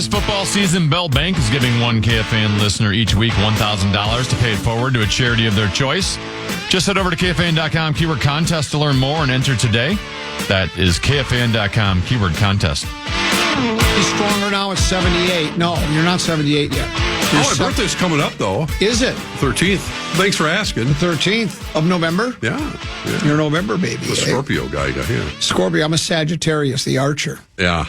this football season, Bell Bank is giving one KFAN listener each week $1,000 to pay it forward to a charity of their choice. Just head over to KFAN.com, keyword contest to learn more and enter today. That is KFAN.com, keyword contest. He's stronger now at 78. No, you're not 78 yet. My birthday's coming up, though. Is it? 13th. Thanks for asking. The 13th of November? Yeah. You're a November baby. The Scorpio guy, yeah. Scorpio, I'm a Sagittarius, the archer. Yeah.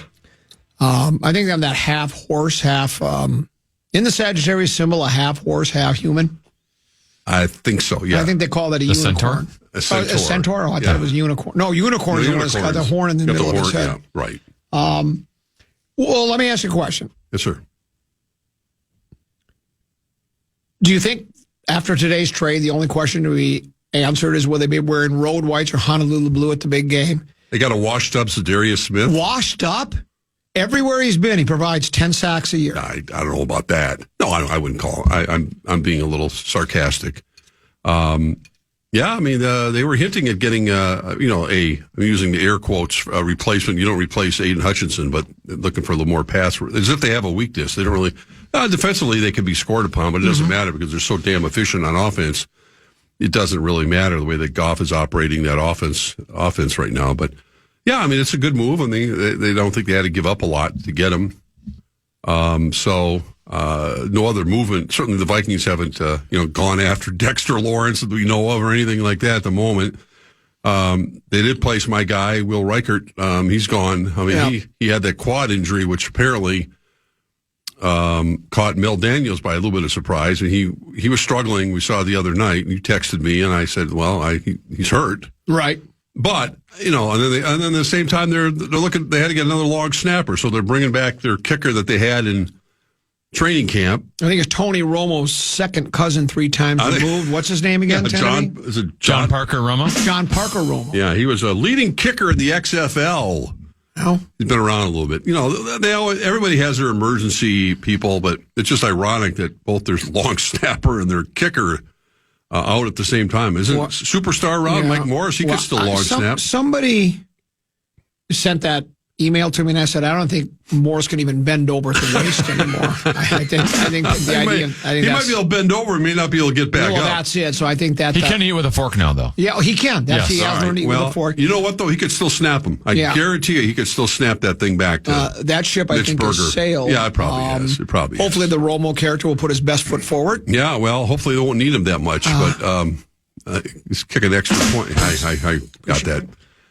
I think I'm that half horse, half... in the Sagittarius symbol, a half horse, half human. I think so, yeah. I think they call that a unicorn. Centaur? A centaur. A centaur? Oh, I thought it was unicorn. No, unicorn is the one that's got the horn in the middle of his head. Yeah, right. Well, let me ask you a question. Yes, sir. Do you think after today's trade, the only question to be answered is will they be wearing road whites or Honolulu blue at the big game? They got a washed up Zadarius Smith. Washed up? Everywhere he's been, he provides 10 sacks a year. I don't know about that. No, I wouldn't call. I'm being a little sarcastic. Yeah, I mean, they were hinting at getting, I'm using the air quotes, replacement. You don't replace Aiden Hutchinson, but looking for a little more pass. As if they have a weakness. They don't really, defensively, they can be scored upon, but it doesn't matter because they're so damn efficient on offense. It doesn't really matter the way that Goff is operating that offense right now. But yeah, I mean, it's a good move. I mean, they don't think they had to give up a lot to get him. No other movement. Certainly the Vikings haven't, gone after Dexter Lawrence that we know of or anything like that at the moment. They did place my guy, Will Reichert. He's gone. I mean, he had that quad injury, which apparently caught Mel Daniels by a little bit of surprise. And he was struggling. We saw the other night. And he texted me, and I said, well, he's hurt. Right. But, and then at the same time, they're looking, they had to get another long snapper. So they're bringing back their kicker that they had in training camp. I think it's Tony Romo's second cousin 3 times removed. What's his name again? John Parker Romo? John Parker Romo. Yeah, he was a leading kicker in the XFL. Oh. He's been around a little bit. Everybody has their emergency people, but it's just ironic that both their long snapper and their kicker out at the same time. Isn't superstar Rob Mike Morris? He could still long snap. Somebody sent that email to me, and I said, I don't think Morris can even bend over at the waist anymore. I think the idea. He might be able to bend over, he may not be able to get back up. That's it. So I think that he can eat with a fork now, though. Yeah, he can. He has learned to eat with a fork. You know what though? He could still snap him. I guarantee you, he could still snap that thing back. To that ship, I think, has sailed. Yeah, it probably has. It probably. Hopefully, the Romo character will put his best foot forward. Yeah, well, hopefully they won't need him that much, but he's kicking an extra point. I got that.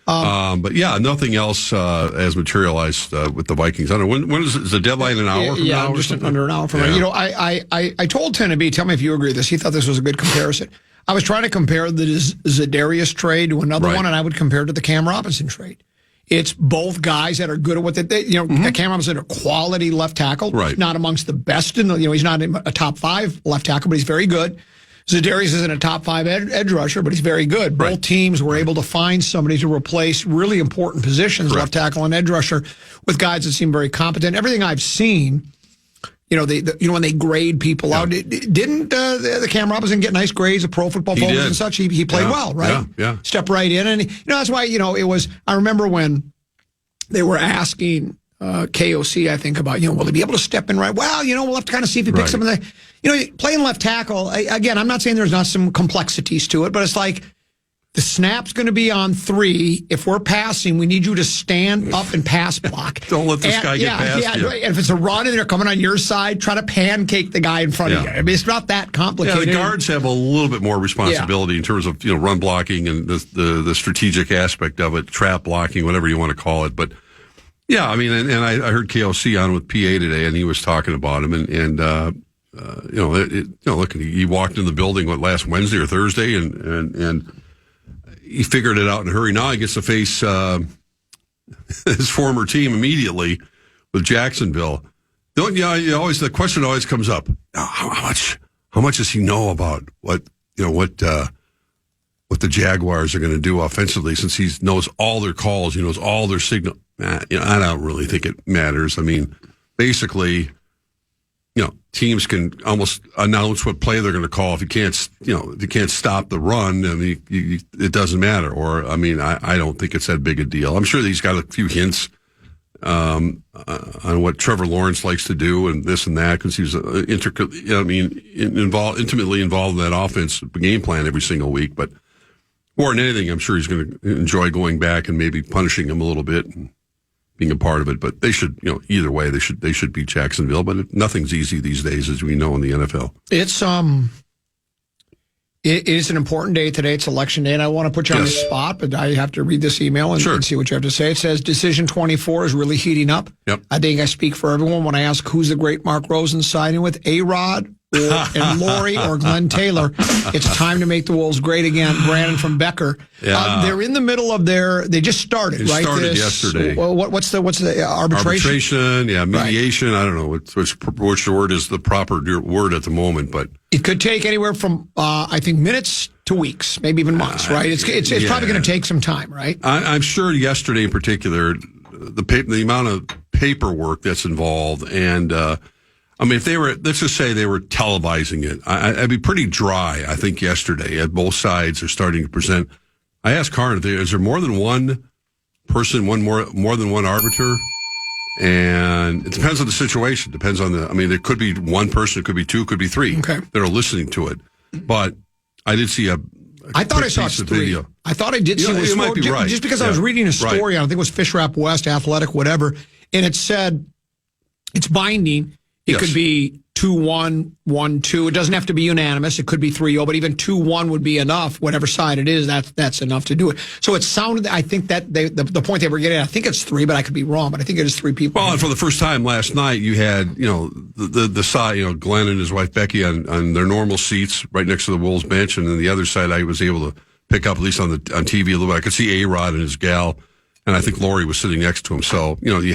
But yeah, nothing else has materialized with the Vikings. I don't know, when is the deadline? An hour from now? Just under an hour from now. I told Tenney B, tell me if you agree with this. He thought this was a good comparison. I was trying to compare the Zadarius trade to another one, and I would compare it to the Cam Robinson trade. It's both guys that are good at what they Cam Robinson, a quality left tackle, not amongst the best in the, he's not a top 5 left tackle, but he's very good. Zadarius isn't a top 5 edge rusher, but he's very good. Both teams were able to find somebody to replace really important positions, left tackle and edge rusher, with guys that seem very competent. Everything I've seen, when they grade people out, didn't the Cam Robinson get nice grades of Pro Football Focus and such? He played well, right? Yeah. Stepped right in, and that's why it was. I remember when they were asking KOC, I think, about will he be able to step in right? Well, we'll have to kind of see if he picks up in the. Playing left tackle, again, I'm not saying there's not some complexities to it, but it's like the snap's going to be on 3. If we're passing, we need you to stand up and pass block. Don't let this guy get past you. And if it's a run and they're coming on your side, try to pancake the guy in front of you. I mean, it's not that complicated. Yeah, the guards have a little bit more responsibility in terms of run blocking and the strategic aspect of it, trap blocking, whatever you want to call it. But yeah, I mean, and I heard KOC on with PA today, and he was talking about him, and look, he walked in the building last Wednesday or Thursday, and he figured it out in a hurry. Now he gets to face his former team immediately with Jacksonville. The question always comes up: how much does he know about what the Jaguars are going to do offensively? Since he knows all their calls, he knows all their signal. I don't really think it matters. I mean, basically, teams can almost announce what play they're going to call if you can't stop the run. I mean, it doesn't matter. Or, I mean, I don't think it's that big a deal. I'm sure he's got a few hints on what Trevor Lawrence likes to do and this and that, because he's intimately involved in that offense game plan every single week. But more than anything, I'm sure he's going to enjoy going back and maybe punishing him a little bit and being a part of it. But they should, either way, they should beat Jacksonville. But nothing's easy these days, as we know in the NFL. It is an important day today. It's election day, and I want to put you on the spot, but I have to read this email and see what you have to say. It says, Decision 24 is really heating up. Yep. I think I speak for everyone when I ask who's the great Mark Rosen siding with, A-Rod and Lori or Glenn Taylor. It's time to make the Wolves great again. Brandon from Becker. Yeah. They're in the middle of they just started, right? It started yesterday. What's the arbitration? Arbitration, mediation. Right. I don't know which word is the proper word at the moment, but it could take anywhere from, I think, minutes to weeks, maybe even months, right? It's probably going to take some time, right? I'm sure yesterday in particular, the amount of paperwork that's involved, and if let's just say they were televising it, I'd be pretty dry, I think, yesterday. Both sides are starting to present. I asked Karn, is there more than one person, more than one arbiter? And it depends on the situation. Depends on there could be one person, it could be two, it could be three that are listening to it. But I did see I thought I saw three. Video. I thought I did see it. Might be right. Just because I was reading a story on, I think it was Fish Wrap West, Athletic, whatever, and it said it's binding. It could be 2-1, 1-2. It doesn't have to be unanimous. It could be 3-0, but even 2-1 would be enough. Whatever side it is, that's enough to do it. So it sounded, I think that the point they were getting, I think it's 3, but I could be wrong. But I think it is 3 people. Well, and for the first time last night, you had the side, Glenn and his wife Becky on their normal seats right next to the Wolves bench, and then the other side I was able to pick up at least on TV a little bit. I could see A-Rod and his gal, and I think Lori was sitting next to him. So you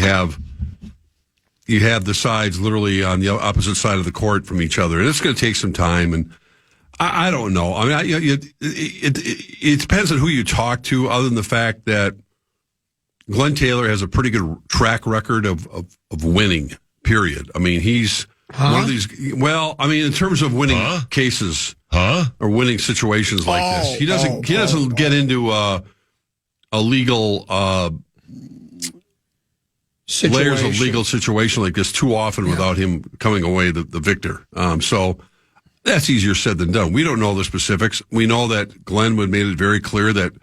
have the sides literally on the opposite side of the court from each other, and it's going to take some time. And I don't know. It depends on who you talk to. Other than the fact that Glenn Taylor has a pretty good track record of winning. Period. He's one of these. Well, in terms of winning cases or winning situations like this, he doesn't get into a legal. Layers of legal situation like this too often without him coming away the victor. So that's easier said than done. We don't know the specifics. We know that Glenn made it very clear that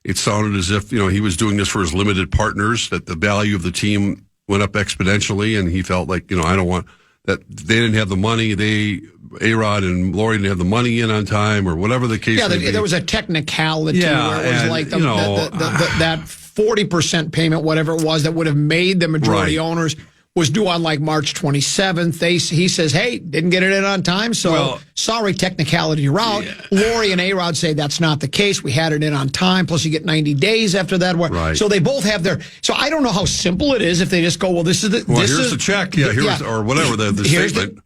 it sounded as if, he was doing this for his limited partners, that the value of the team went up exponentially, and he felt like, I don't want that they didn't have the money. A-Rod and Lori didn't have the money in on time or whatever the case may be. There was a technicality where it was like that 40% payment, whatever it was, that would have made the majority owners was due on like March 27th. He says, hey, didn't get it in on time, so sorry, technicality, you're out. Yeah. Lori and A-Rod say that's not the case. We had it in on time, plus you get 90 days after that. Right. So they both have so I don't know how simple it is if they just go, well, here's the check, or whatever, the statement.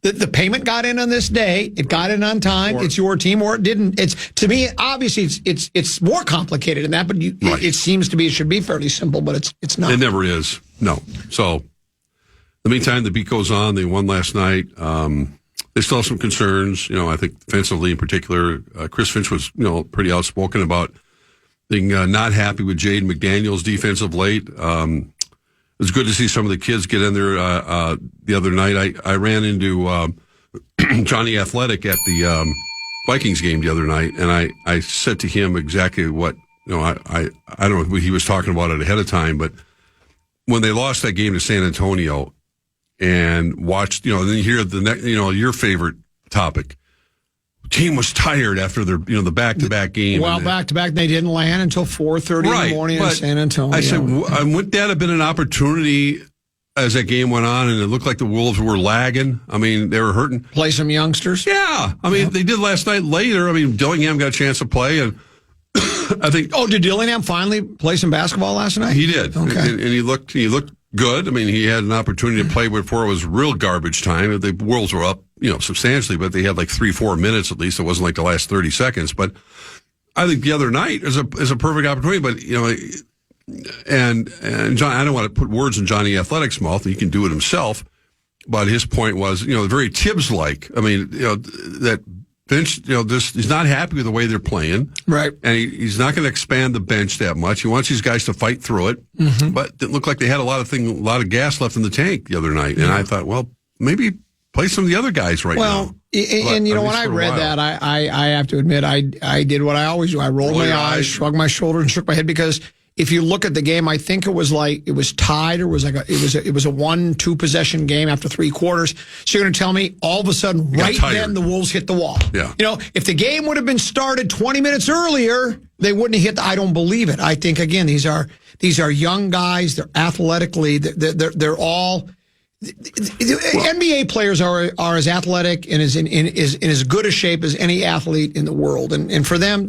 The payment got in on this day, it got in on time, it's your team, or it didn't. It's, to me, obviously, it's more complicated than that, but it seems to be, it should be fairly simple, but it's not. It never is. No. So, in the meantime, the beat goes on. They won last night. They still have some concerns. I think defensively in particular, Chris Finch was, pretty outspoken about being not happy with Jaden McDaniel's defense of late. It was good to see some of the kids get in there the other night. I ran into Johnny Athletic at the Vikings game the other night, and I said to him exactly what, I don't know if he was talking about it ahead of time, but when they lost that game to San Antonio and watched, then you hear the next, your favorite topic. Team was tired after their, the back-to-back game. Well, back-to-back, they didn't land until 4:30 in the morning in San Antonio. I said, wouldn't that have been an opportunity as that game went on and it looked like the Wolves were lagging? They were hurting. Play some youngsters? Yeah. They did last night later. Dillingham got a chance to play, and I think. Oh, did Dillingham finally play some basketball last night? He did. Okay. And he looked good. He had an opportunity to play before it was real garbage time. The Wolves were up, substantially, but they had like 3-4 minutes at least. It wasn't like the last 30 seconds. But I think the other night is a perfect opportunity. But, and John, I don't want to put words in Johnny Athletic's mouth. He can do it himself. But his point was, very Tibbs-like. That Finch, he's not happy with the way they're playing. Right. And he's not going to expand the bench that much. He wants these guys to fight through it. Mm-hmm. But it looked like they had a lot of gas left in the tank the other night. And I thought, well, maybe play some of the other guys now. Well, and when I read that, I have to admit, I did what I always do. I rolled my eyes, shrugged my shoulders, and shook my head, because if you look at the game, I think it was tied, or it was a 1-2 possession game after 3 quarters. So you're going to tell me all of a sudden, right then, the Wolves hit the wall. Yeah. If the game would have been started 20 minutes earlier, they wouldn't have hit. I don't believe it. I think, again, these are young guys. They're athletically, they're all. NBA players are as athletic and in as good a shape as any athlete in the world, and for them,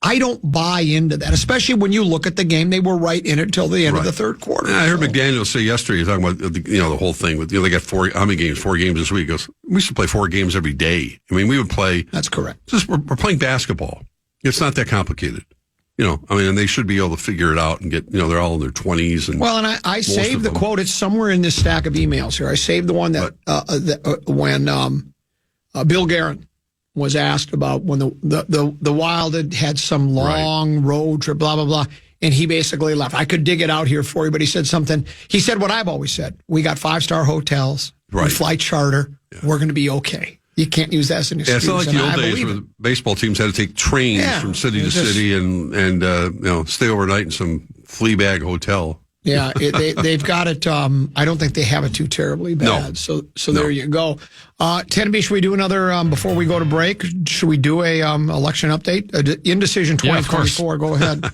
I don't buy into that, especially when you look at the game. They were right in it until the end of the third quarter. I heard McDaniel say yesterday, talking about the whole thing with they got 4 games this week. He goes, we used to play 4 games every day. I mean, we would play. That's correct. We're playing basketball. It's not that complicated. And they should be able to figure it out and get, they're all in their 20s. And I saved the quote. It's somewhere in this stack of emails here. I saved the one when Bill Guerin was asked about when the Wild had some long road trip, blah, blah, blah. And he basically left. I could dig it out here for you, but he said something. He said what I've always said. We got 5-star hotels. Right. We fly charter. Yeah. We're going to be okay. You can't use that as an excuse. It's not like the old days where the baseball teams had to take trains from city to city and stay overnight in some flea bag hotel. Yeah, they've got it. I don't think they have it too terribly bad. No. So there you go. Tenby, should we do another before we go to break? Should we do a election update? Indecision 2024. Go ahead.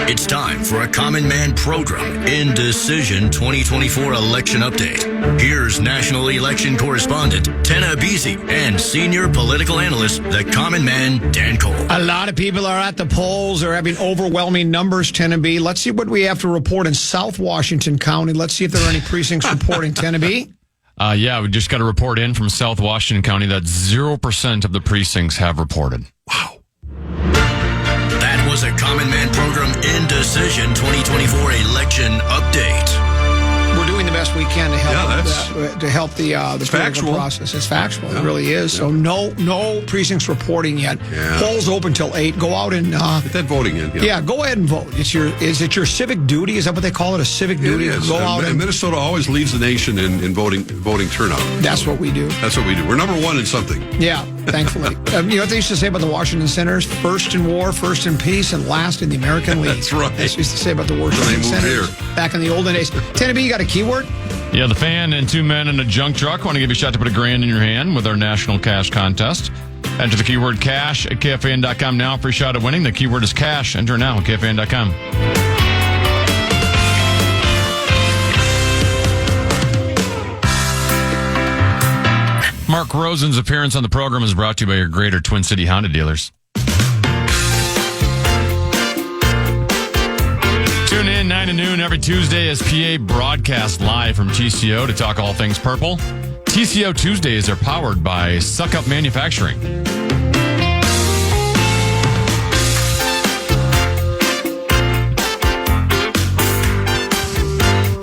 It's time for a Common Man program, Indecision 2024 election update. Here's national election correspondent Tenna Beasy and senior political analyst, the Common Man, Dan Cole. A lot of people are at the polls. They're having overwhelming numbers, Tenna B. Let's see what we have to report in South Washington County. Let's see if there are any precincts reporting, Tenna B. We just got a report in from South Washington County that 0% of the precincts have reported. Wow. That was a Common Man program, Indecision 2024 election update. We're doing the best we can to help the political process. It's factual. Yeah. It really is. Yeah. So no precincts reporting yet. Yeah. Polls open till 8. Go out and get that voting in. Yeah, go ahead and vote. Is it your civic duty? Is that what they call it? A civic duty? It is. Go out and Minnesota always leads the nation in voting turnout. That's what we do. That's what we do. We're number 1 in something. Yeah, thankfully. You know what they used to say about the Washington Senators? First in war, first in peace, and last in the American League. That's right. That's what they used to say about the Washington Senators back in the olden days. Tennessee, you got a keyword? Yeah, the fan and 2 men in a junk truck want to give you a shot to put $1,000 in your hand with our national cash contest. Enter the keyword cash at KFAN.com now for a shot at winning. The keyword is cash. Enter now at KFAN.com. Mark Rosen's appearance on the program is brought to you by your Greater Twin City Honda dealers. Tune in 9 to noon every Tuesday as PA broadcasts live from TCO to talk all things purple. TCO Tuesdays are powered by Suck Up Manufacturing.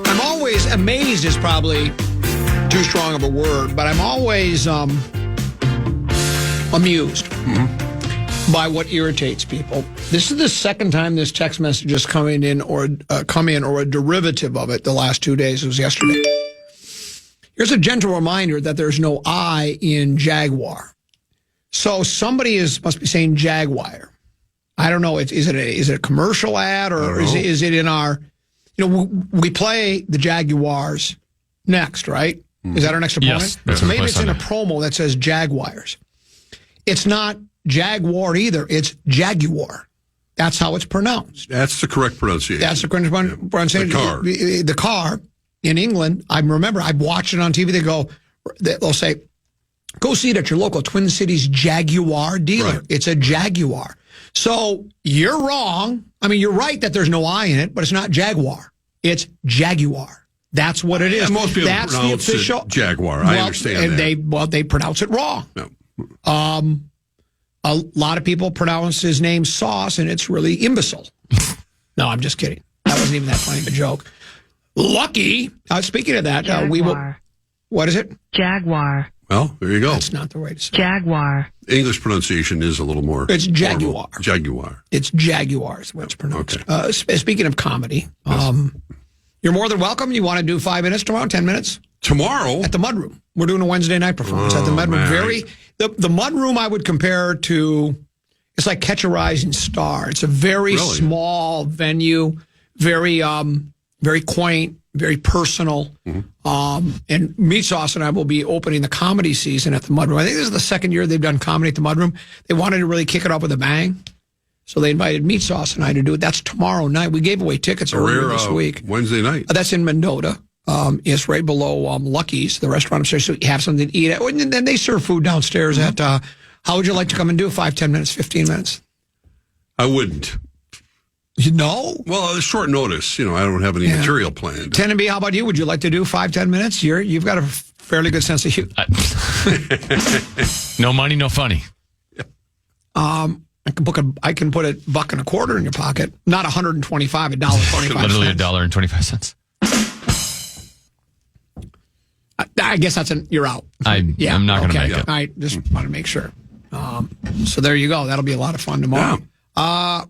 I'm always amazed is probably too strong of a word, but I'm always amused by what irritates people. This is the second time this text message has come in or a derivative of it the last 2 days. It was yesterday. Here's a gentle reminder that there's no I in Jaguar. So somebody must be saying Jaguar. I don't know. Is it a commercial ad or is it in our? We play the Jaguars next, right? Is that our next opponent? Yes. So maybe it's in a promo that says Jaguars. It's not Jaguar either. It's Jaguar. That's how it's pronounced. That's the correct pronunciation. That's the correct pronunciation. The car in England, I remember I watched it on TV. They'll say, go see it at your local Twin Cities Jaguar dealer. Right. It's a Jaguar. So you're wrong. I mean, you're right that there's no I in it, but it's not Jaguar. It's Jaguar. That's what it is. And most people That's pronounce the official it Jaguar. I understand that. They pronounce it wrong. No. A lot of people pronounce his name Sauce, and it's really imbecile. No, I'm just kidding. That wasn't even that funny of a joke. Lucky. Speaking of that, we will. What is it? Jaguar. Well, there you go. That's not the way to say it. Jaguar. English pronunciation is a little more. It's Jaguar. Formal. Jaguar. It's Jaguar is what it's pronounced. Okay. Speaking of comedy, you're more than welcome. You want to do 5 minutes tomorrow, 10 minutes? Tomorrow? At the Mudroom. We're doing a Wednesday night performance at the Mudroom. The Mudroom I would compare to, it's like Catch a Rising Star. It's a very small venue, very quaint, very personal. And Meat Sauce and I will be opening the comedy season at the Mudroom. I think this is the second year they've done comedy at the Mudroom. They wanted to really kick it off with a bang. So they invited Meat Sauce and I to do it. That's tomorrow night. We gave away tickets earlier this week. Wednesday night. That's in Mendota. It's right below Lucky's, the restaurant upstairs. So you have something to eat at. And then they serve food downstairs at, how would you like to come and do 5, 10 minutes, 15 minutes? I wouldn't. You know? Well, short notice. I don't have any material planned. 10 and B, how about you? Would you like to do 5, 10 minutes? You've got a fairly good sense of humor. No money, no funny. I can put $1.25 in your pocket. Not $125, $1.25. Literally $1.25. I guess you're out. I'm not going to make it. I just want to make sure. So there you go. That'll be a lot of fun tomorrow. Yeah.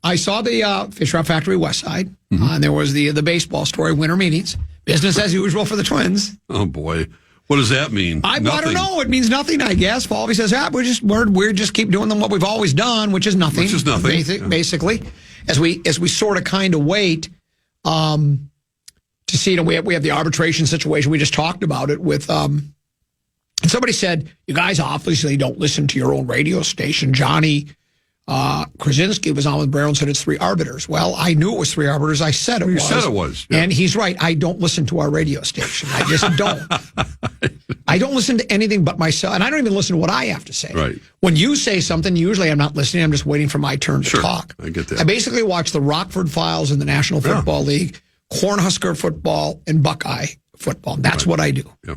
I saw the Fish Rock Factory West Side. And there was the baseball story, winter meetings. Business as usual for the Twins. Oh, boy. What does that mean? I don't know. It means nothing, I guess. Falvey says, we just keep doing what we've always done, which is nothing. Basically, as we sort of kind of wait to see. We have the arbitration situation. We just talked about it with. And somebody said, you guys obviously don't listen to your own radio station. Johnny Krasinski was on with Brown and said it's 3 arbiters. Well, I knew it was 3 arbiters. I said it was. You said it was. Yeah. And he's right. I don't listen to our radio station. I just don't. I don't listen to anything but myself. And I don't even listen to what I have to say. Right. When you say something, usually I'm not listening. I'm just waiting for my turn to talk. I get that. I basically watch the Rockford Files in the National Football League, Cornhusker football, and Buckeye football. That's what I do. Yeah.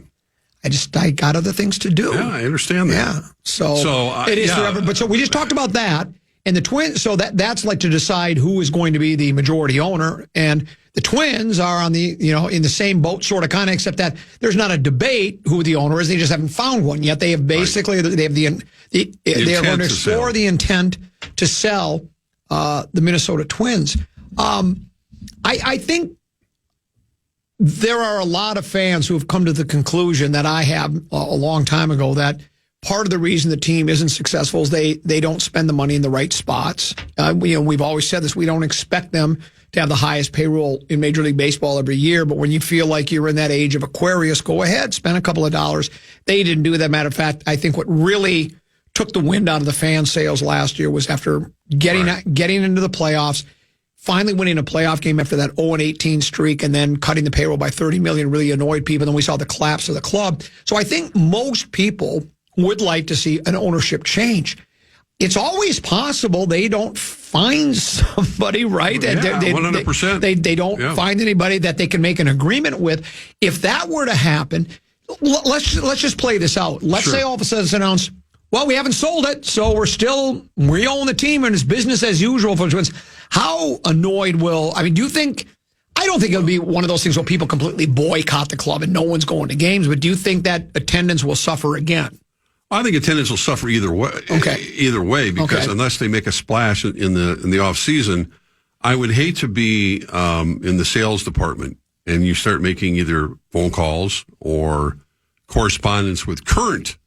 I got other things to do. Yeah, I understand that. Yeah. So it is forever. But so we just talked about that. And the Twins, so that's like to decide who is going to be the majority owner. And the Twins are on the, in the same boat, sort of, kind of, except that there's not a debate who the owner is. They just haven't found one yet. They have basically, they have they are going to explore the intent to sell the Minnesota Twins. I think there are a lot of fans who have come to the conclusion that I have a long time ago that part of the reason the team isn't successful is they don't spend the money in the right spots. We've always said this. We don't expect them to have the highest payroll in Major League Baseball every year, but when you feel like you're in that age of Aquarius, go ahead, spend a couple of dollars. They didn't do that. Matter of fact, I think what really took the wind out of the fan sales last year was after getting into the playoffs, finally winning a playoff game after that 0-18 streak, and then cutting the payroll by $30 million really annoyed people. Then we saw the collapse of the club. So I think most people would like to see an ownership change. It's always possible they don't find somebody, right? Yeah, 100%. They don't find anybody that they can make an agreement with. If that were to happen, let's just play this out. Let's say all of a sudden it's announced, well, we haven't sold it, so we own the team and it's business as usual for the Twins. How annoyed do you think, I don't think it'll be one of those things where people completely boycott the club and no one's going to games, but do you think that attendance will suffer again? I think attendance will suffer either way. Okay. Either way, because unless they make a splash in the off season, I would hate to be in the sales department and you start making either phone calls or correspondence with current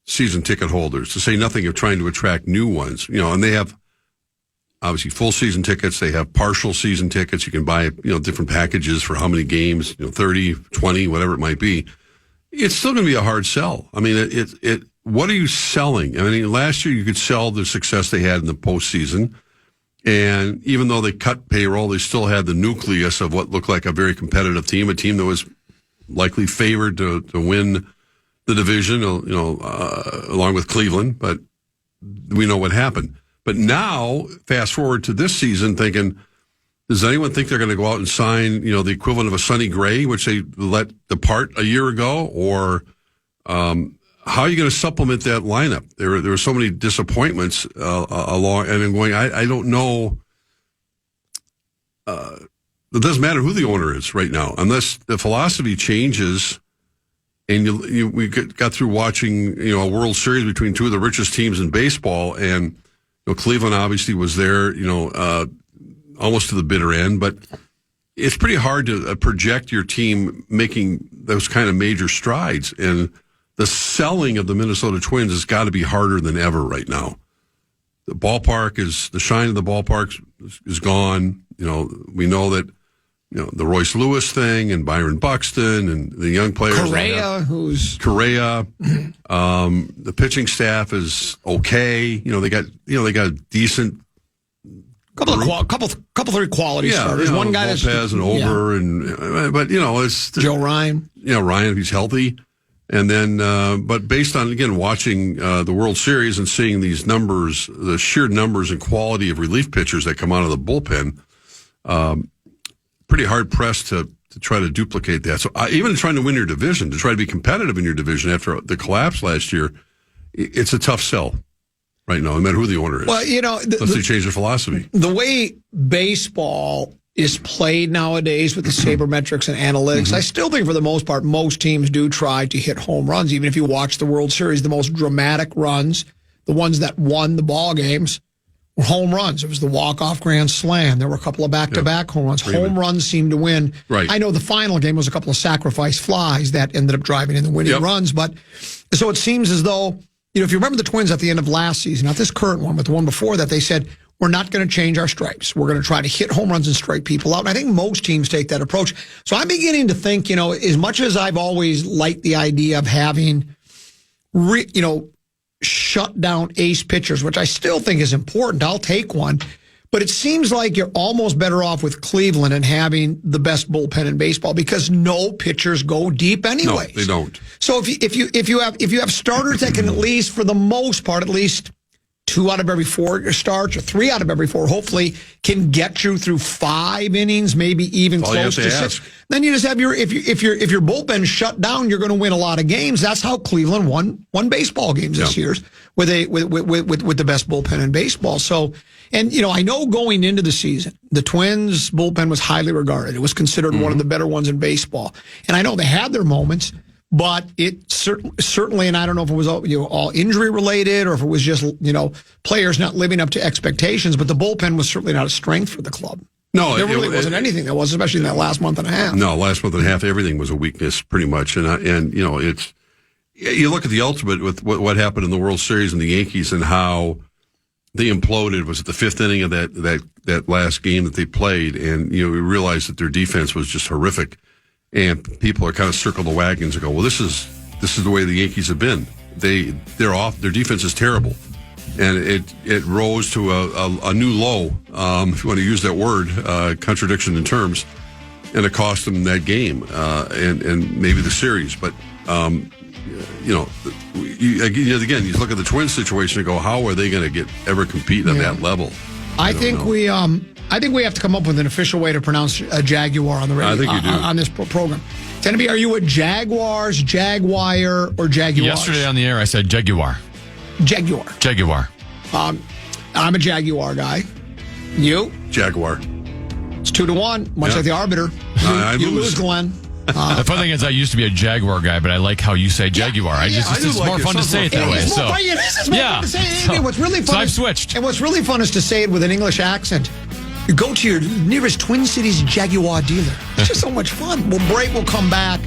season ticket holders, to say nothing of trying to attract new ones. And they have obviously full season tickets. They have partial season tickets. You can buy different packages for how many games, 30, 20, whatever it might be. It's still going to be a hard sell. I mean, what are you selling? I mean, last year you could sell the success they had in the postseason. And even though they cut payroll, they still had the nucleus of what looked like a very competitive team, a team that was likely favored to win the division, along with Cleveland. But we know what happened. But now, fast forward to this season, thinking, does anyone think they're going to go out and sign, the equivalent of a Sonny Gray, which they let depart a year ago? Or how are you going to supplement that lineup? There were so many disappointments along, and I'm going, I don't know. it doesn't matter who the owner is right now, unless the philosophy changes. And we got through watching, a World Series between two of the richest teams in baseball, and Cleveland obviously was there, almost to the bitter end. But it's pretty hard to project your team making those kind of major strides. And the selling of the Minnesota Twins has got to be harder than ever right now. The shine of the ballpark is gone. We know that. The Royce Lewis thing and Byron Buxton and the young players. Correa. The pitching staff is okay. They got a decent couple three quality starters. One guy Lopez that's and Ober but it's Joe Ryan. Ryan if he's healthy. And then, but based on, again, watching the World Series and seeing these numbers, the sheer numbers and quality of relief pitchers that come out of the bullpen, pretty hard pressed to try to duplicate that. So even trying to win your division, to try to be competitive in your division after the collapse last year, it's a tough sell right now, no matter who the owner is. Well, unless they change their philosophy. The way baseball is played nowadays with the sabermetrics and analytics, I still think for the most part, most teams do try to hit home runs. Even if you watch the World Series, the most dramatic runs, the ones that won the ball games, were home runs. It was the walk-off grand slam. There were a couple of back-to-back home runs. Home runs seemed to win. Right. I know the final game was a couple of sacrifice flies that ended up driving in the winning runs. But so it seems as though, if you remember the Twins at the end of last season, not this current one, but the one before that, they said, we're not going to change our stripes. We're going to try to hit home runs and strike people out. And I think most teams take that approach. So I'm beginning to think, as much as I've always liked the idea of having, shut down ace pitchers, which I still think is important. I'll take one. But it seems like you're almost better off with Cleveland and having the best bullpen in baseball because no pitchers go deep anyways. No, they don't. So if you have starters that can at least, for the most part, at least 2 out of every 4 starts or 3 out of every 4, hopefully can get you through 5 innings, maybe even close to 6. Then you just have if your bullpen shut down, you're going to win a lot of games. That's how Cleveland won baseball games this year with the best bullpen in baseball. So, and I know going into the season, the Twins bullpen was highly regarded. It was considered one of the better ones in baseball. And I know they had their moments. But it certainly, and I don't know if it was all injury related or if it was just players not living up to expectations. But the bullpen was certainly not a strength for the club. No, there really wasn't anything that was, especially in that last month and a half. No, last month and a half, everything was a weakness pretty much. And it's you look at the ultimate with what happened in the World Series and the Yankees and how they imploded. Was it the 5th inning of that last game that they played? And we realized that their defense was just horrific. And people are kind of circle the wagons and go, well, this is the way the Yankees have been. They're off. Their defense is terrible, and it rose to a new low, if you want to use that word, contradiction in terms, and it cost them that game and maybe the series. But again, you look at the Twins situation and go, how are they going to ever compete on that level? I think we have to come up with an official way to pronounce a Jaguar on the radio. I think you do. On this program. Tennessee, are you a Jaguars, Jaguar, or Jaguars? Yesterday on the air, I said Jaguar. Jaguar. I'm a Jaguar guy. You? Jaguar. It's 2-1, much like the arbiter. You lose, Glenn. The funny thing is, I used to be a Jaguar guy, but I like how you say Jaguar. It's more fun to say it that way. It's more fun to say it. What's really fun so I've switched. And what's really fun is to say it with an English accent. You go to your nearest Twin Cities Jaguar dealer. It's just so much fun. We'll break. We'll come back.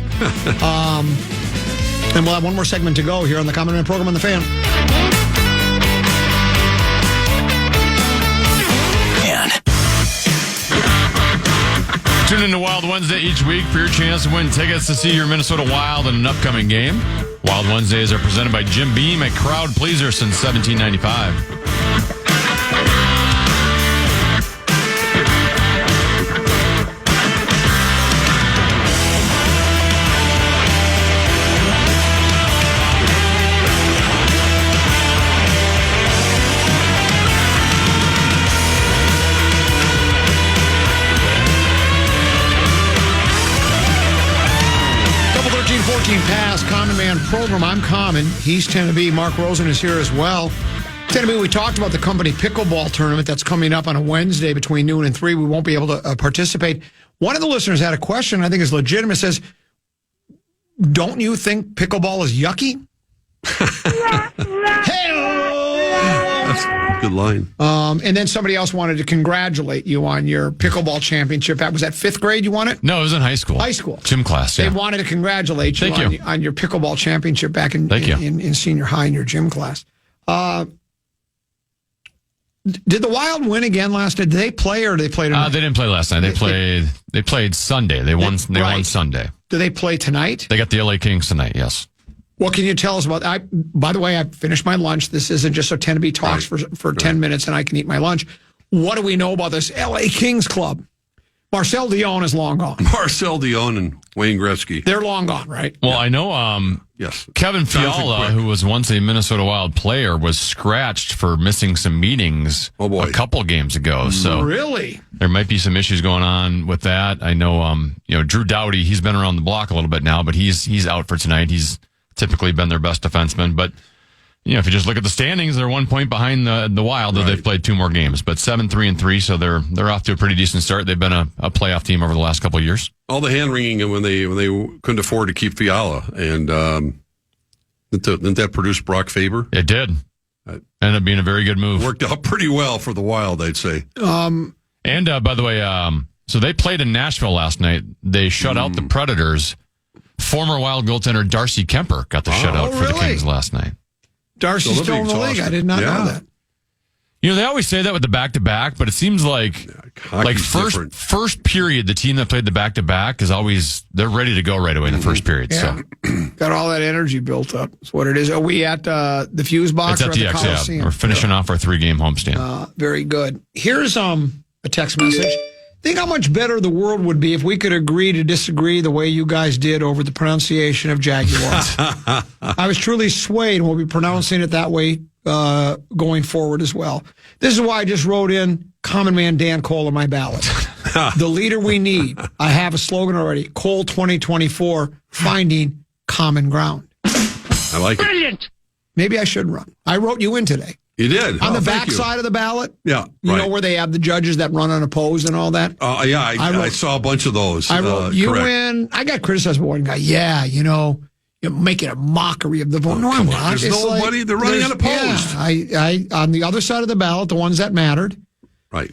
And we'll have one more segment to go here on the Common Man program on the Fan. Tune in to Wild Wednesday each week for your chance to win tickets to see your Minnesota Wild in an upcoming game. Wild Wednesdays are presented by Jim Beam, a crowd pleaser since 1795. Pass, Common Man program. I'm Common. He's Tennessee. Mark Rosen is here as well. Tennessee, we talked about the company pickleball tournament that's coming up on a Wednesday between noon and 3. We won't be able to participate. One of the listeners had a question I think is legitimate. Says, don't you think pickleball is yucky? That's a good line. And then somebody else wanted to congratulate you on your pickleball championship. Was that 5th grade you won it? No, it was in high school. High school. Gym class, yeah. They wanted to congratulate you on your pickleball championship back in senior high in your gym class. Did the Wild win again last night? Did they play or did they play tonight? They didn't play last night. They played Sunday. They won Sunday. Do they play tonight? They got the LA Kings tonight, yes. What can you tell us about that? By the way, I finished my lunch. This isn't just so Tennessee talks for 10 minutes and I can eat my lunch. What do we know about this LA Kings club? Marcel Dion is long gone. Marcel Dion and Wayne Gretzky. They're long gone, right? Well, I know yes. Kevin Fiala, who was once a Minnesota Wild player, was scratched for missing some meetings a couple games ago. So really? There might be some issues going on with that. I know Drew Doughty, he's been around the block a little bit now, but he's out for tonight. He's typically been their best defenseman, but if you just look at the standings, they're 1 point behind the Wild, though they've played 2 more games. But 7-3-3, so they're off to a pretty decent start. They've been a playoff team over the last couple of years. All the hand wringing when they couldn't afford to keep Fiala, and didn't that produce Brock Faber? It did. Ended up being a very good move. Worked out pretty well for the Wild, I'd say. And by the way, so they played in Nashville last night. They shut out the Predators. Former Wild goaltender Darcy Kemper got the shutout for the Kings last night. Darcy's still in the league. I did not know that. They always say that with the back-to-back, but it seems like first period, the team that played the back-to-back is always, they're ready to go right away in the first period. Yeah. So got all that energy built up. That's what it is. Are we at the Fuse Box it's or at the Coliseum? Yeah. We're finishing off our 3-game homestand. Very good. Here's a text message. Think how much better the world would be if we could agree to disagree the way you guys did over the pronunciation of Jaguars. I was truly swayed. We'll be pronouncing it that way going forward as well. This is why I just wrote in Common Man Dan Cole on my ballot. The leader we need. I have a slogan already. Cole 2024, finding common ground. I like it. Brilliant. Maybe I should run. I wrote you in today. You did. On the back side of the ballot? Yeah. You know where they have the judges that run unopposed and all that? I saw a bunch of those. I wrote you in. I got criticized by one guy. Yeah, you're making a mockery of the vote. No, I'm not. There's nobody. They're running unopposed. Yeah, I on the other side of the ballot, the ones that mattered. Right.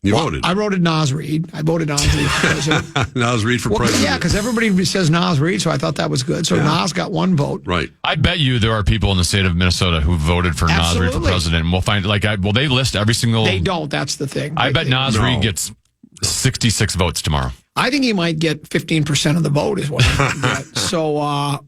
You voted. I voted Nas Reed. I voted Nas Reed for president. Nas Reed for president. Yeah, because everybody says Nas Reed, so I thought that was good. So Nas got 1 vote. Right. I bet you there are people in the state of Minnesota who voted for Nas Reed for president. And we'll find, will they list every single... They don't. That's the thing. I bet Nas Reed gets 66 votes tomorrow. I think he might get 15% of the vote is what he might get. So, I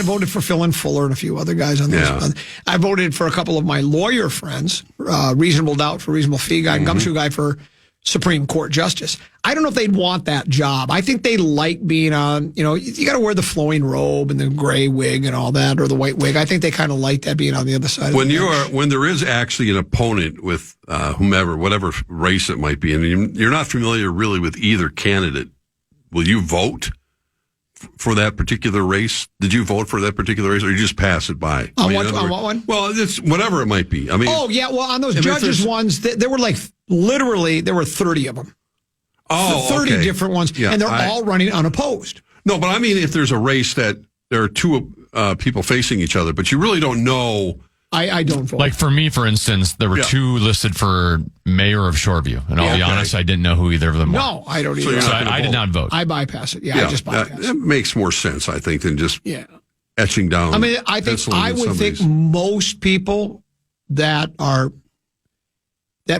voted for Phil and Fuller and a few other guys on those. Yeah. I voted for a couple of my lawyer friends, Reasonable Doubt for Reasonable Fee guy, and Gumshoe guy for Supreme Court Justice. I don't know if they'd want that job. I think they like being on, you got to wear the flowing robe and the gray wig and all that, or the white wig. I think they kind of like that being on the other side of the bench. When there is actually an opponent with whomever, whatever race it might be, and you're not familiar really with either candidate, will you vote for that particular race? Did you vote for that particular race, or you just pass it by? On what one? Well, it's whatever it might be. I mean, on those judges ones, there were literally 30 of them. 30 different ones, and they're all running unopposed. No, but I mean, if there's a race that there are 2 people facing each other, but you really don't know. I don't vote. Like for me, for instance, there were 2 listed for mayor of Shoreview. And I'll be honest, I didn't know who either of them were. No, I don't either. So I did not vote. I bypass it. I just bypass it. That makes more sense, I think, than just etching down. I mean, I would think most people that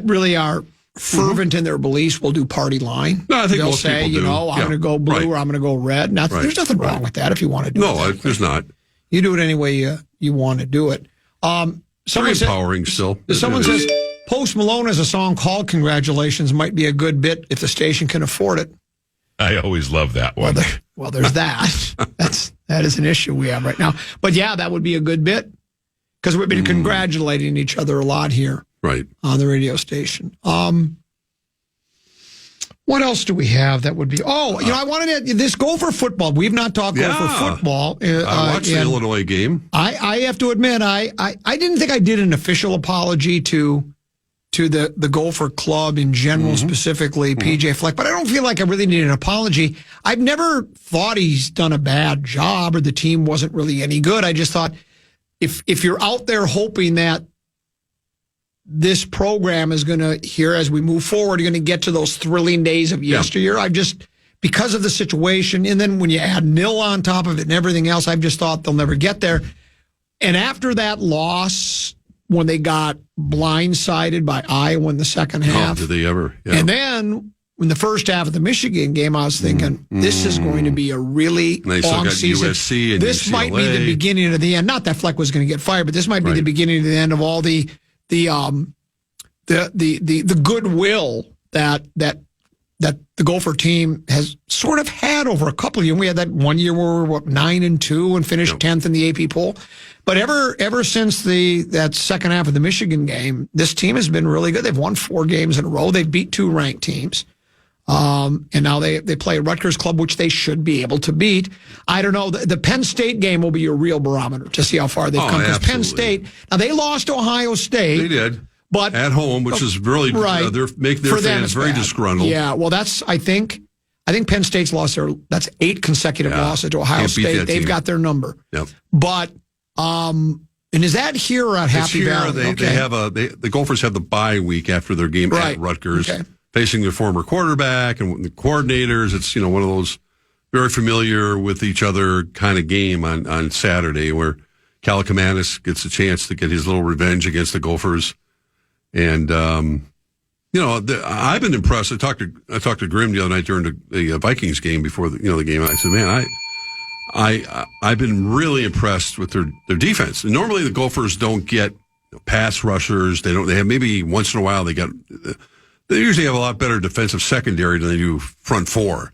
really are fervent in their beliefs will do party line. No, I think they'll most say, people do. I'm going to go blue or I'm going to go red. Now, there's nothing wrong with that if you want to do it. No, there's not. You do it any way you want to do it. Very empowering still. Someone says, Post Malone has a song called Congratulations, might be a good bit if the station can afford it. I always love that one. Well, there's that. That is an issue we have right now. But that would be a good bit because we've been congratulating each other a lot here. Right. On the radio station. What else do we have that would be... I wanted this Gopher football. We've not talked Gopher football. I watched the Illinois game. I have to admit, I didn't think I did an official apology to to the Gopher club in general, specifically PJ Fleck, but I don't feel like I really need an apology. I've never thought he's done a bad job or the team wasn't really any good. I just thought if you're out there hoping that this program is going to, here as we move forward, you're going to get to those thrilling days of yesteryear, I've just, because of the situation, and then when you add nil on top of it and everything else, I've just thought they'll never get there. And after that loss, when they got blindsided by Iowa in the second half. Did they ever? Yeah. And then in the first half of the Michigan game, I was thinking, this is going to be a really long season. USC and this UCLA. might be the beginning of the end. Not that Fleck was going to get fired, but this might be the beginning of the end of all the goodwill that the Gopher team has sort of had over a couple of years. We had that one year where we were 9-2 and finished 10th in the AP poll. But ever since that second half of the Michigan game, this team has been really good. They've won 4 games in a row. They've beat 2 ranked teams. And now they play a Rutgers club, which they should be able to beat. I don't know. The Penn State game will be a real barometer to see how far they've come. Because Penn State, now they lost to Ohio State. They did. But at home, which is really make their fans very disgruntled. Yeah, well, I think Penn State's lost that's 8 consecutive losses to Ohio State. They've got their number. Yep. But and is that here or at Happy Valley? They have the Gophers have the bye week after their game at Rutgers, facing their former quarterback and the coordinators. It's one of those very familiar with each other kind of game on Saturday where Kalakamanis gets a chance to get his little revenge against the Gophers. And I've been impressed. I talked to Grimm the other night during the Vikings game before the game. I said, man, I've been really impressed with their defense. And normally the Gophers don't get pass rushers. They have maybe once in a while they usually have a lot better defensive secondary than they do front four.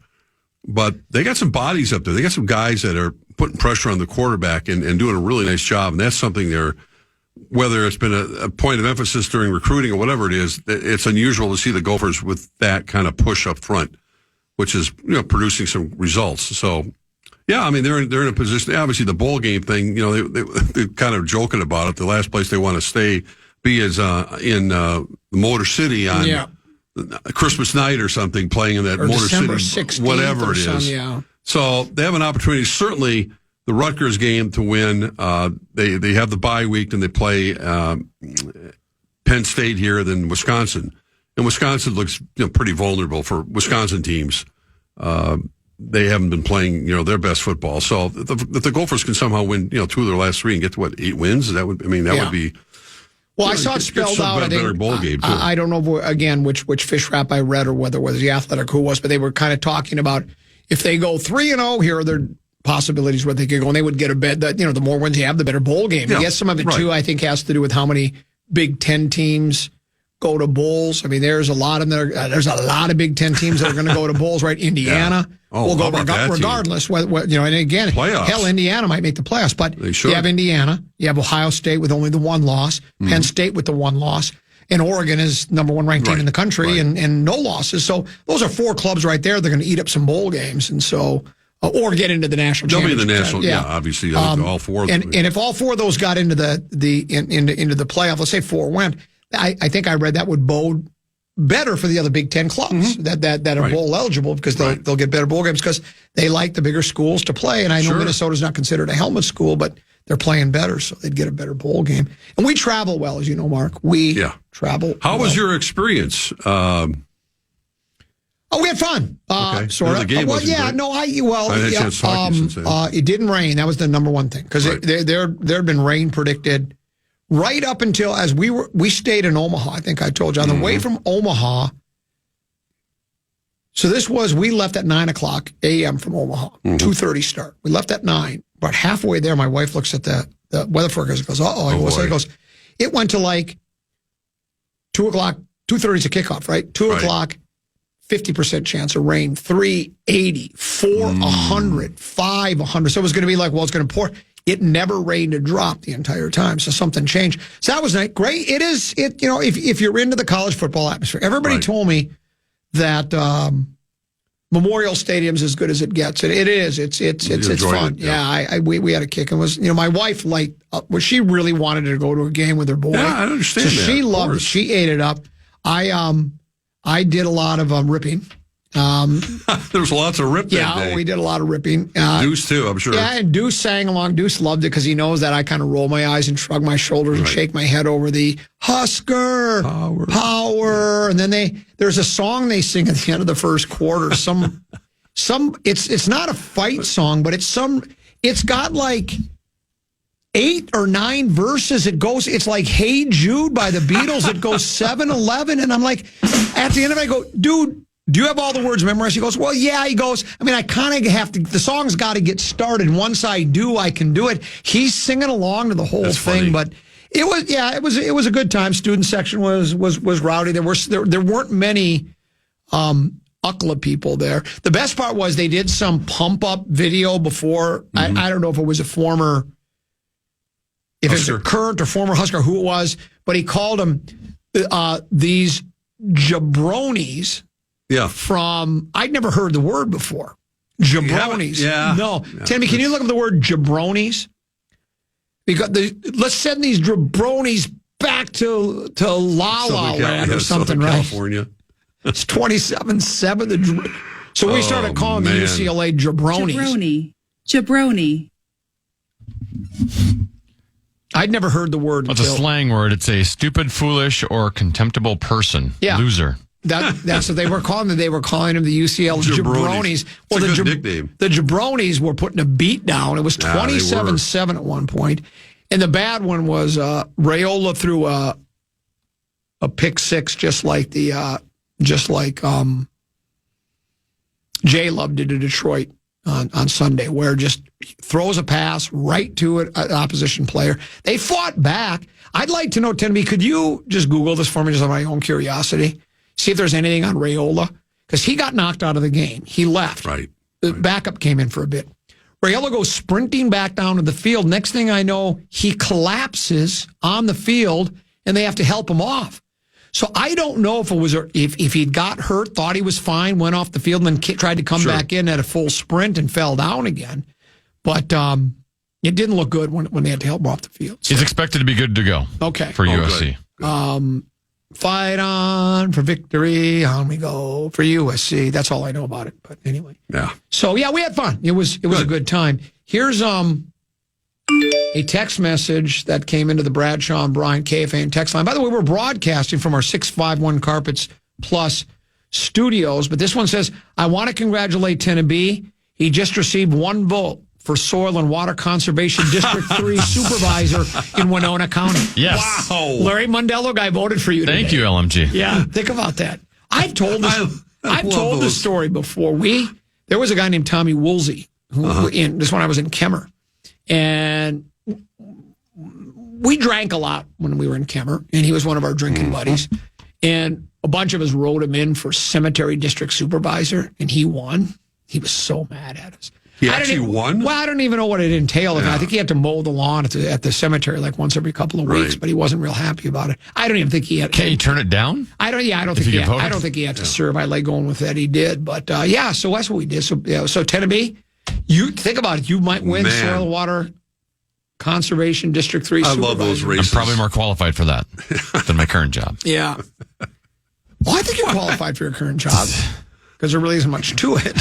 But they got some bodies up there. They got some guys that are putting pressure on the quarterback and doing a really nice job. And that's something whether it's been a point of emphasis during recruiting or whatever it is, it's unusual to see the Gophers with that kind of push up front, which is producing some results. So, yeah, I mean they're in a position. Obviously, the bowl game thing, they're kind of joking about it. The last place they want to be is in Motor City on Christmas night or something, playing in that or Motor December City, 16th whatever it is. So they have an opportunity. Certainly. The Rutgers game to win. They have the bye week and they play Penn State here, then Wisconsin. And Wisconsin looks pretty vulnerable for Wisconsin teams. They haven't been playing their best football. So if the Gophers can somehow win 2 of their last 3 and get to 8 wins, that would be. Well, I saw it spelled out. Better bowl game too. I don't know again which fish wrap I read or whether it was the Athletic who was, but they were kind of talking about if they go 3-0, here are their possibilities where they could go, and they would get a bet that the more wins you have, the better bowl game. I guess some of it too, I think, has to do with how many Big Ten teams go to bowls. I mean, there's a lot of there's a lot of Big Ten teams that are going to go to bowls, right? Indiana will go regardless. And again, playoffs. Hell, Indiana might make the playoffs, but you have Indiana, you have Ohio State with only the 1 loss, Penn State with the 1 loss. And Oregon is number 1 ranked team in the country and no losses. So those are 4 clubs right there. They're going to eat up some bowl games, and so. Or get into the national championship. They'll be in the national, obviously, all 4 of them. And if all 4 of those got into the playoff, let's say 4 went, I think I read that would bode better for the other Big Ten clubs that are bowl eligible because they'll get better bowl games because they like the bigger schools to play. And I know Minnesota's not considered a helmet school, but they're playing better, so they'd get a better bowl game. And we travel well, as you know, Mark. We travel. How was your experience? We had fun. Sort of. The game wasn't great. It didn't rain. That was the number one thing because there had been rain predicted right up until as we stayed in Omaha. I think I told you on the way from Omaha. So we left at 9:00 a.m. from Omaha, 2:30 start. We left at 9. But halfway there, my wife looks at the weather forecast and goes, He goes, it went to like 2:00, 2:30 is a kickoff, right? 2:00. 50% chance of rain, 380, 400, 500. So it was going to be like, it's going to pour. It never rained a drop the entire time. So something changed. So that was nice. Great. It is, if you're into the college football atmosphere, everybody told me that Memorial Stadium's as good as it gets. And it is. It's fun. We had a kick. And was, my wife she really wanted to go to a game with her boy. Yeah, I understand so that. She loved it. She ate it up. I did a lot of ripping. There's lots of rip that day. Yeah, we did a lot of ripping. Deuce, too, I'm sure. Yeah, and Deuce sang along. Deuce loved it because he knows that I kind of roll my eyes and shrug my shoulders and shake my head over the Husker power. And then there's a song they sing at the end of the first quarter. It's not a fight song, but it's got like 8 or 9 verses. It's like Hey Jude by the Beatles. It goes 7-11. And I'm like, at the end of it, I go, dude, do you have all the words memorized? He goes, well, yeah. He goes, I mean, I kind of have to, the song's got to get started. Once I do, I can do it. He's singing along to the whole thing, but it was a good time. Student section was rowdy. There weren't many UCLA people there. The best part was they did some pump up video before. Mm-hmm. I don't know if it was a former, if it's a current or former Husker, who it was, but he called them these jabronis. Yeah. I'd never heard the word before. Jabronis. Yeah. No. Yeah. Tammy, can you look up the word jabronis? Because let's send these jabronis back to La La Land or something, right? California. It's 27-7. So we started calling the UCLA jabronis. Jabroni. I'd never heard the word. It's a slang word. It's a stupid, foolish, or contemptible person. Yeah. Loser. That's what they were calling them. They were calling them the UCL jabronis. Well, it's a good nickname. The jabronis were putting a beat down. It was 27-7 at one point. And the bad one was Raiola threw a pick six, just like J-Love did to Detroit on Sunday, where just throws a pass right to an opposition player. They fought back. I'd like to know, Tenby, could you just Google this for me, just on my own curiosity? See if there's anything on Raiola, because he got knocked out of the game. He left. Right. The backup came in for a bit. Raiola goes sprinting back down to the field. Next thing I know, he collapses on the field, and they have to help him off. So I don't know if it was if he'd got hurt, thought he was fine, went off the field, and then tried to come back in at a full sprint and fell down again. But it didn't look good when they had to help him off the field. So. He's expected to be good to go. Okay. For USC. Good. Fight on for victory. On we go for USC. That's all I know about it. But anyway. Yeah. So yeah, we had fun. It was a good time. Here's a text message that came into the Bradshaw and Bryant KFAN text line. By the way, we're broadcasting from our 651 Carpets Plus studios, but this one says, I want to congratulate Tennessee. He just received 1 vote for Soil and Water Conservation District 3 Supervisor in Winona County. Yes. Wow. Larry Mondello guy voted for you today. Thank you, LMG. Yeah, think about that. I've told this story before. There was a guy named Tommy Woolsey, this when I was in Kemmer, and we drank a lot when we were in Kemmer, and he was one of our drinking buddies, and a bunch of us wrote him in for Cemetery District Supervisor, and he won. He was so mad at us. He actually won? Well, I don't even know what it entailed. Yeah. I think he had to mow the lawn at the cemetery like once every couple of weeks, but he wasn't real happy about it. I don't even think he had. Can you turn it down? I don't think he had to serve. I like going with that. He did, but so that's what we did. So Tennessee, you think about it. You might win Soil and Water Conservation District 3 Supervisor. I love those races. I'm probably more qualified for that than my current job. Yeah. Well, I think you're qualified for your current job because there really isn't much to it.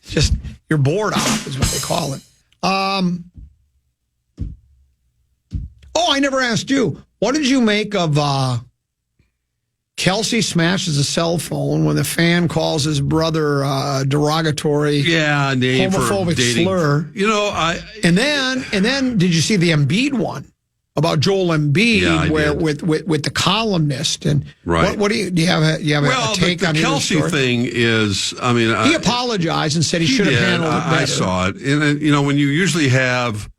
Just your board op is what they call it. I never asked you. What did you make of Kelsey smashes a cell phone when the fan calls his brother derogatory, name homophobic for dating. slur? And then did you see the Embiid one about Joel Embiid, with the columnist and what do you have a take on the Kelsey story? Thing is, he apologized and said he should have handled it better. I saw it, and when you usually have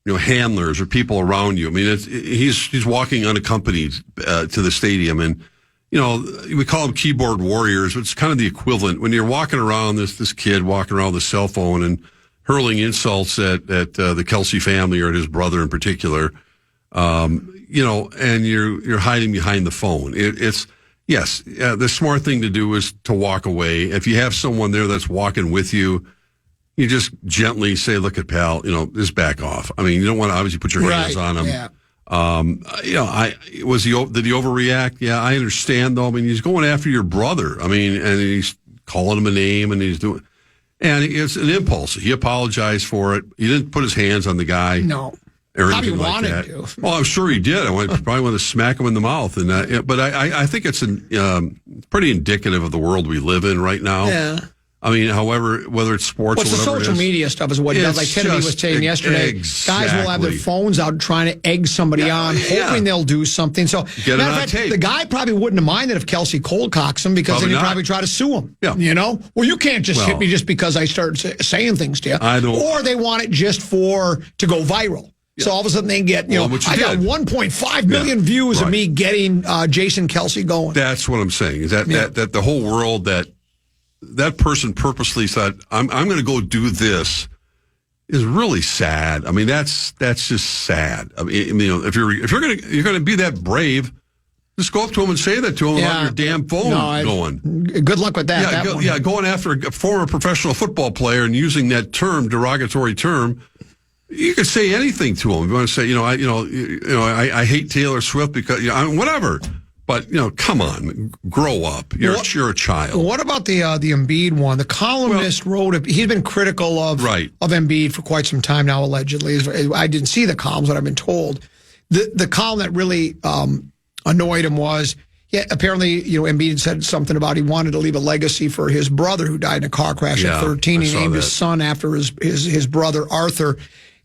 handlers or people around you, he's walking unaccompanied to the stadium, and we call them keyboard warriors. It's kind of the equivalent when you're walking around this kid walking around with a cell phone and hurling insults at the Kelsey family or at his brother in particular. And you're hiding behind the phone. The smart thing to do is to walk away. If you have someone there that's walking with you, you just gently say, look at pal, just back off. You don't want to obviously put your hands on them. Yeah. Did he overreact? Yeah, I understand though. I mean, he's going after your brother. I mean, and he's calling him a name, and it's an impulse. He apologized for it. He didn't put his hands on the guy. No. Or probably anything like wanted that. to. Well, I'm sure he did. Probably want to smack him in the mouth. But I think it's pretty indicative of the world we live in right now. Yeah. I mean, however, whether it's sports or whatever the social media stuff is what it does. Like Tennedy was saying yesterday, guys will have their phones out trying to egg somebody on, hoping they'll do something. So, get it on tape. The guy probably wouldn't have minded if Kelsey cold cocks him because then he'd probably try to sue him. Yeah. You know? Well, you can't just hit me just because I started saying things to you. I don't. Or they want it just to go viral. Yeah. So all of a sudden they get, I got 1.5 million views of me getting Jason Kelsey going. That's what I'm saying. Is that the whole world that person purposely said, I'm going to go do this is really sad. I mean, that's just sad. I mean, if you're going to be that brave, just go up to him and say that to him on your damn phone going. Good luck with that. Going after a former professional football player and using that derogatory term. You could say anything to him. You want to say, I hate Taylor Swift because whatever. But come on, grow up. You're a child. What about the Embiid one? The columnist wrote it. He's been critical of Embiid for quite some time now. Allegedly, I didn't see the columns, but I've been told the column that really annoyed him was apparently Embiid said something about he wanted to leave a legacy for his brother who died in a car crash at 13. He named his son after his brother Arthur.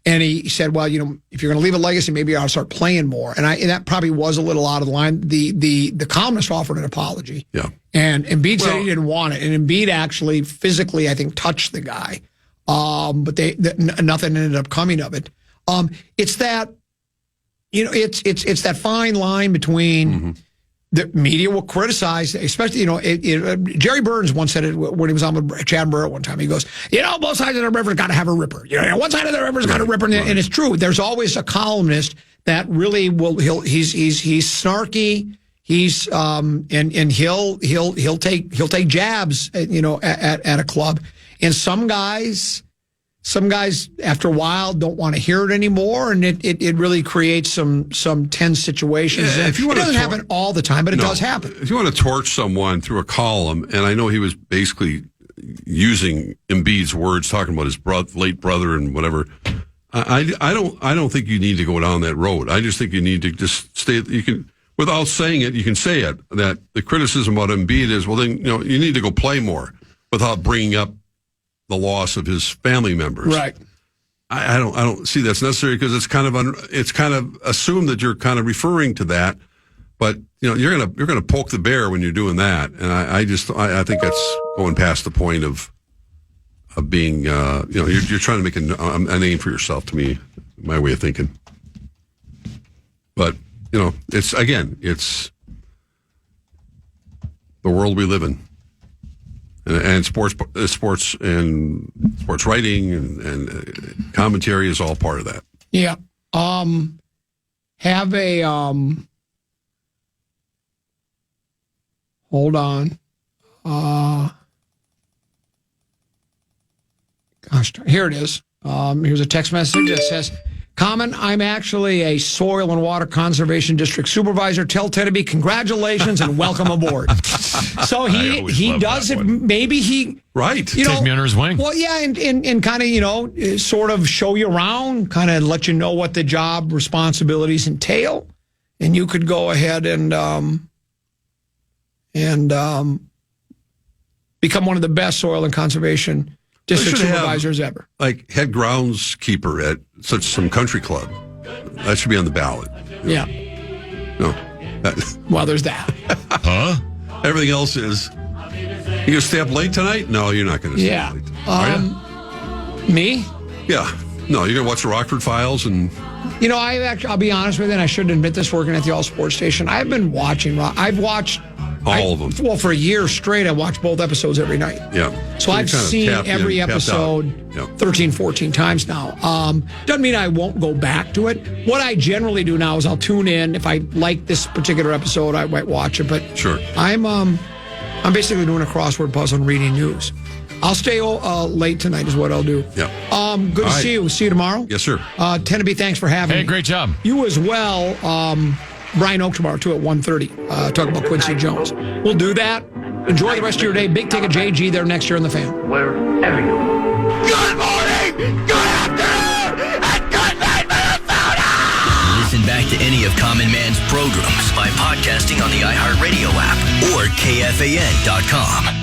And he said, well, if you're going to leave a legacy, maybe I'll start playing more. And that probably was a little out of the line. The columnist offered an apology. Yeah. And Embiid said he didn't want it. And Embiid actually physically, I think, touched the guy. But nothing ended up coming of it. It's that, it's that fine line between the media will criticize, especially, Jerry Burns once said it when he was on with Chad Burrow one time. He goes, both sides of the river's got to have a ripper. One side of the river's got a ripper. And it's true. There's always a columnist that really he's snarky. He's, and he'll take jabs, at a club. And some guys, after a while, don't want to hear it anymore, and it really creates some tense situations. Yeah, it doesn't happen all the time, but it does happen. If you want to torch someone through a column, and I know he was basically using Embiid's words, talking about his late brother and whatever, I don't think you need to go down that road. I just think you need to just stay. You can, without saying it, you can say it that the criticism about Embiid is, well, then you need to go play more without bringing up the loss of his family members. Right. I don't see that's necessary because it's kind of assumed that you're kind of referring to that, but you're gonna poke the bear when you're doing that, and I think that's going past the point of being you're trying to make a name for yourself. To me, my way of thinking. But it's the world we live in. And sports and sports writing and commentary is all part of that. Yeah. Have a hold on. Gosh, here it is. Here's a text message that says, Common, I'm actually a soil and water conservation district supervisor. Tell Tenneby congratulations and welcome aboard. So he does it. Maybe he take me under his wing. Well, yeah, and kind of sort of show you around, kind of let you know what the job responsibilities entail, and you could go ahead and become one of the best soil and conservation district supervisors ever. Like head groundskeeper at some country club. That should be on the ballot. Yeah. No. Well, there's that. Huh? Everything else is. You gonna stay up late tonight? No, you're not gonna stay up late. Are you? Me? Yeah. No, you're gonna watch the Rockford Files and. I'll be honest with you, and I shouldn't admit this working at the All Sports Station. I've been watching. I've watched all of them. Well, for a year straight, I watched both episodes every night. Yeah. So I've seen every episode 13, 14 times now. Doesn't mean I won't go back to it. What I generally do now is I'll tune in. If I like this particular episode, I might watch it. But sure, I'm basically doing a crossword puzzle and reading news. I'll stay late tonight is what I'll do. Yeah. Good to see you. See you tomorrow. Yes, sir. Teneby, thanks for having me. Hey, great job. You as well. Brian Oak tomorrow, too, at 1:30. Talk about Quincy Jones. We'll do that. Enjoy the rest of your day. Big Ticket JG there next year on The Fan. Wherever you are. Good morning, good afternoon, and good night, Minnesota! Listen back to any of Common Man's programs by podcasting on the iHeartRadio app or KFAN.com.